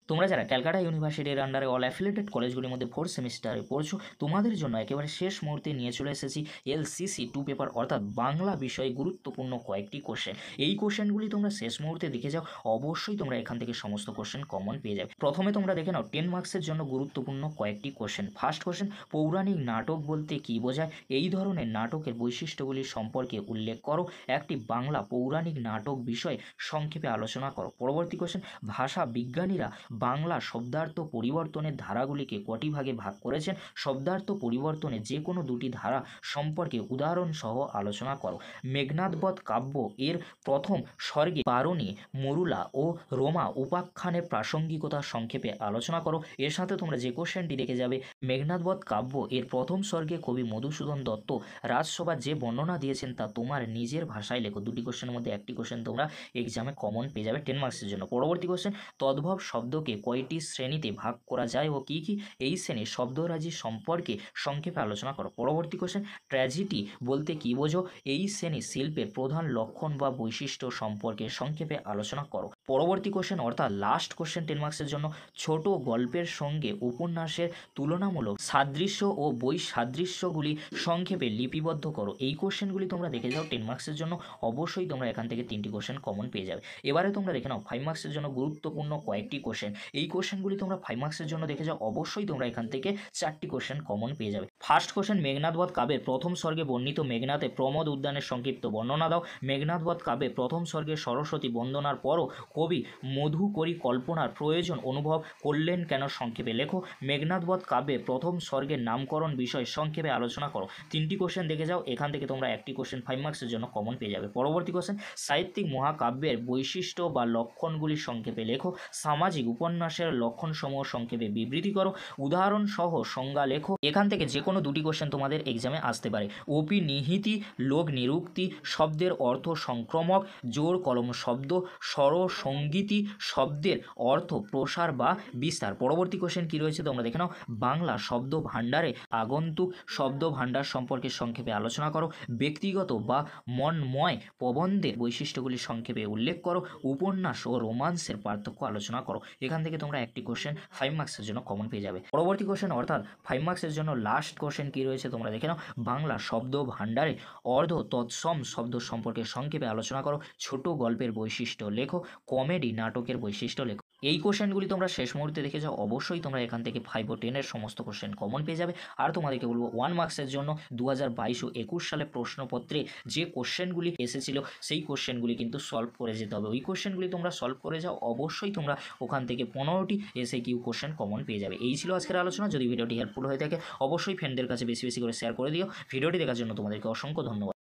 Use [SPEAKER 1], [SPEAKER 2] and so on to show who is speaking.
[SPEAKER 1] তোমরা যারা ক্যালকাটা ইউনিভার্সিটির আন্ডারে অল অ্যাফিলিয়েটেড কলেজগুলির মধ্যে 4th সেমিস্টারে পড়ছো, তোমাদের জন্য একেবারে শেষ মুহূর্তে নিয়ে চলে এসেছি এলসিসি 2 পেপার অর্থাৎ বাংলা বিষয়ে গুরুত্বপূর্ণ কয়েকটি কোশ্চেন। এই কোশ্চেনগুলি তোমরা শেষ মুহূর্তে দেখে যাও, অবশ্যই তোমরা এখান থেকে সমস্ত কোশ্চেন কমন পেয়ে যাবে। প্রথমে তোমরা দেখে নাও 10 মার্কসের জন্য গুরুত্বপূর্ণ কয়েকটি কোশ্চেন। ফার্স্ট কোশ্চেন, পৌরাণিক নাটক বলতে কী বোঝায়? এই ধরনের নাটকের বৈশিষ্ট্যগুলি সম্পর্কে উল্লেখ করো। একটি বাংলা পৌরাণিক নাটক বিষয়ে সংক্ষেপে আলোচনা করো। পরবর্তী কোশ্চেন, ভাষা বিজ্ঞানীরা বাংলা শব্দার্থ পরিবর্তনের ধারাগুলিকে কটি ভাগে ভাগ করেছেন? শব্দার্থ পরিবর্তনে যে কোনো দুটি ধারা সম্পর্কে উদাহরণ সহ আলোচনা করো। মেঘনাদবধ কাব্য এর প্রথম স্বর্গে পারণী, মরুলা ও রোমা উপাখ্যানের প্রাসঙ্গিকতা সংক্ষেপে আলোচনা করো। এর সাথে তোমরা যে কোশ্চেনটি দেখে যাবে, মেঘনাদবধ কাব্য এর প্রথম স্বর্গে কবি মধুসূদন দত্ত রাজসভা যে বর্ণনা দিয়েছেন তা তোমার নিজের ভাষায় লেখো। দুটি কোশ্চেনের মধ্যে একটি কোশ্চেন তোমরা এক্সামে কমন পেয়ে যাবে 10 মার্কসের জন্য। পরবর্তী কোশ্চেন, তদ্ভব শব্দকে কয়টি শ্রেণীতে ভাগ করা যায় ও কী কী? এই শ্রেণীর শব্দরাজি সম্পর্কে সংক্ষেপে আলোচনা করো। পরবর্তী কোশ্চেন, ট্র্যাজেডি বলতে কী বোঝো? এই শ্রেণীর শিল্পের প্রধান লক্ষণ বা বৈশিষ্ট্য সম্পর্কে সংক্ষেপে আলোচনা করো। পরবর্তী কোশ্চেন অর্থাৎ লাস্ট কোশ্চেন 10 মার্কসের জন্য, ছোট গল্পের সঙ্গে উপন্যাসের তুলনামূলক সাদৃশ্য ও বৈসাদৃশ্যগুলি সংক্ষেপে লিপিবদ্ধ করো। এই কোশ্চেনগুলি তোমরা দেখে যাও 10 মার্কসের জন্য, অবশ্যই তোমরা এখান থেকে 3টি কোশ্চেন কমন পেয়ে যাবে। এবারে তোমরা দেখে নাও 5 মার্কসের জন্য গুরুত্বপূর্ণ কয়েকটি কোশ্চেন। এই কোশ্চেনগুলি তোমরা 5 মার্কসের জন্য দেখে যাও, অবশ্যই তোমরা এখান থেকে 4টি কোশ্চেন কমন পেয়ে যাবে। ফার্স্ট কোশ্চেন, মেঘনাদবধ কাব্যের প্রথম স্বর্গে বর্ণিত মেঘনাথে প্রমোদ উদ্যানের সংক্ষিপ্ত বর্ণনা দাও। মেঘনাদবধ কাব্যে প্রথম স্বর্গে সরস্বতী বন্দনার পরও কবি মধুকরী কল্পনার প্রয়োজন অনুভব করলেন কেন? সংক্ষেপে লেখো। মেঘনাদবধ কাব্যে প্রথম স্বর্গের নামকরণ বিষয় সংক্ষেপে আলোচনা করো। 3টি কোশ্চেন দেখে যাও, এখান থেকে তোমরা একটি কোশ্চেন 5 মার্কসের জন্য কমন পেয়ে যাবে। পরবর্তী কোশ্চেন, সাহিত্যিক মহাকাব্যের বৈশিষ্ট্য বা লক্ষণগুলি সংক্ষেপে লেখো। সামাজিক উপন্যাসের লক্ষণসমূহ সংক্ষেপে বিবৃতি করো। উদাহরণ সহ সংজ্ঞা লেখো। এখান থেকে যে কোনো দুটি কোশ্চেন তোমাদের এক্সামে আসতে পারে। ওপি নিহিতি, লোক নিরুক্তি, শব্দের অর্থ সংক্রমক, জোর কলম শব্দ, স্বরসঙ্গীতি, শব্দের অর্থ প্রসার বা বিস্তার। পরবর্তী কোশ্চেন কি রয়েছে তোমরা দেখে নাও। বাংলা শব্দ ভাণ্ডারে আগন্তুক শব্দ ভাণ্ডার সম্পর্কে সংক্ষেপে আলোচনা করো। ব্যক্তিগত বা মনময় প্রবন্ধের বৈশিষ্ট্যগুলি সংক্ষেপে উল্লেখ করো। উপন্যাস ও রোমান্সের পার্থক্য আলোচনা করো। এখান থেকে তোমরা একটি কোশ্চেন 5 মার্কসের জন্য কমন পেয়ে যাবে। পরবর্তী কোশ্চেন অর্থাৎ 5 মার্কসের জন্য লাস্ট কোশ্চেন কি রয়েছে তোমরা দেখে নাও। বাংলা শব্দ ভাণ্ডারে অর্ধ তৎসম শব্দ সম্পর্কে সংক্ষেপে আলোচনা করো। ছোট গল্পের বৈশিষ্ট্য লেখো। কমেডি নাটকের বৈশিষ্ট্য লেখো। এই কোশ্চেনগুলি তোমরা শেষ মুহূর্তে দেখে যাও, অবশ্যই তোমরা এখান থেকে 5 ও 10 এর সমস্ত কোশ্চেন কমন পেয়ে যাবে। আর তোমাদেরকে বলবো 1 মার্কসের জন্য 2022 ও 21 সালে প্রশ্নপত্রে যে কোশ্চেনগুলি এসেছিল সেই কোশ্চেনগুলি কিন্তু সলভ করে যেতে হবে। ওই কোশ্চেনগুলি তোমরা সলভ করে যাও, অবশ্যই তোমরা ওখান থেকে 15টি এসএকিউ কোশ্চেন কমন পেয়ে যাবে। এই ছিল আজকের আলোচনা। যদি ভিডিওটি হেল্পফুল হয়ে থাকে অবশ্যই ফ্রেন্ডদের কাছে বেশি বেশি করে শেয়ার করে দিও। ভিডিওটি দেখার জন্য তোমাদেরকে অসংখ্য ধন্যবাদ।